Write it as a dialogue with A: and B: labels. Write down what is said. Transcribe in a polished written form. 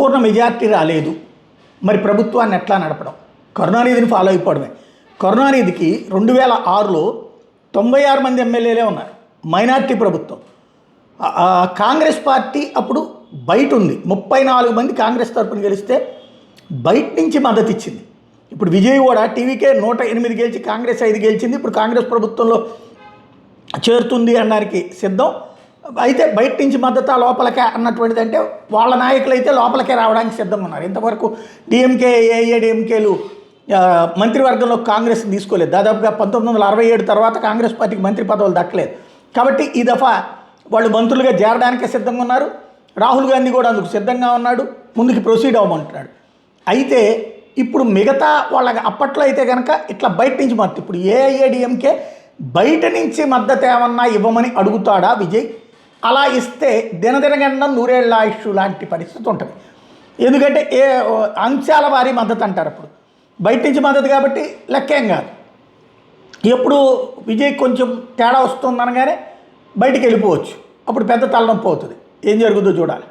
A: సంపూర్ణ majority రాలేదు. మరి ప్రభుత్వాన్ని ఎట్లా నడపడం? కరుణానిధిని ఫాలో అయిపోవడమే. కరుణానిధికి 2006లో 96 మంది ఎమ్మెల్యేలే ఉన్నారు, మైనార్టీ ప్రభుత్వం. కాంగ్రెస్ పార్టీ అప్పుడు బయట ఉంది, 34 మంది కాంగ్రెస్ తరపున గెలిస్తే బయట నుంచి మద్దతు ఇచ్చింది. ఇప్పుడు విజయ్ కూడా టీవీకే 108 గెలిచి కాంగ్రెస్ 5 గెలిచింది. ఇప్పుడు కాంగ్రెస్ ప్రభుత్వంలో చేరుతుంది అనడానికి సిద్ధం. అయితే బయట నుంచి మద్దతు లోపలికే అన్నటువంటిది, అంటే వాళ్ళ నాయకులు అయితే లోపలికే రావడానికి సిద్ధంగా ఉన్నారు. ఇంతవరకు డిఎంకే ఏఐఏడిఎంకేలు మంత్రివర్గంలో కాంగ్రెస్ని తీసుకోలేదు. దాదాపుగా 1967 తర్వాత కాంగ్రెస్ పార్టీకి మంత్రి పదవులు దక్కలేదు. కాబట్టి ఈ దఫా వాళ్ళు మంత్రులుగా చేరడానికే సిద్ధంగా ఉన్నారు. రాహుల్ గాంధీ కూడా అందుకు సిద్ధంగా ఉన్నాడు, ముందుకు ప్రొసీడ్ అవ్వమంటున్నాడు. అయితే ఇప్పుడు మిగతా వాళ్ళకి అప్పట్లో అయితే కనుక ఇట్లా బయట నుంచి మద్దతు, ఇప్పుడు ఏఐఏడిఎంకే బయట నుంచి మద్దతు ఏమన్నా ఇవ్వమని అడుగుతాడా విజయ్? అలా ఇస్తే దినదినగండం నూరేళ్ల ఆయుష్ లాంటి పరిస్థితి ఉంటుంది. ఎందుకంటే అంశాల వారీ మద్దతు అంటారు. అప్పుడు బయట నుంచి మద్దతు కాబట్టి లెక్కేం కాదు. ఎప్పుడు విజయ్ కొంచెం తేడా వస్తుందనగానే బయటికి వెళ్ళిపోవచ్చు. అప్పుడు పెద్ద తలనొప్పి అవుతుంది. ఏం జరుగుతుందో చూడాలి.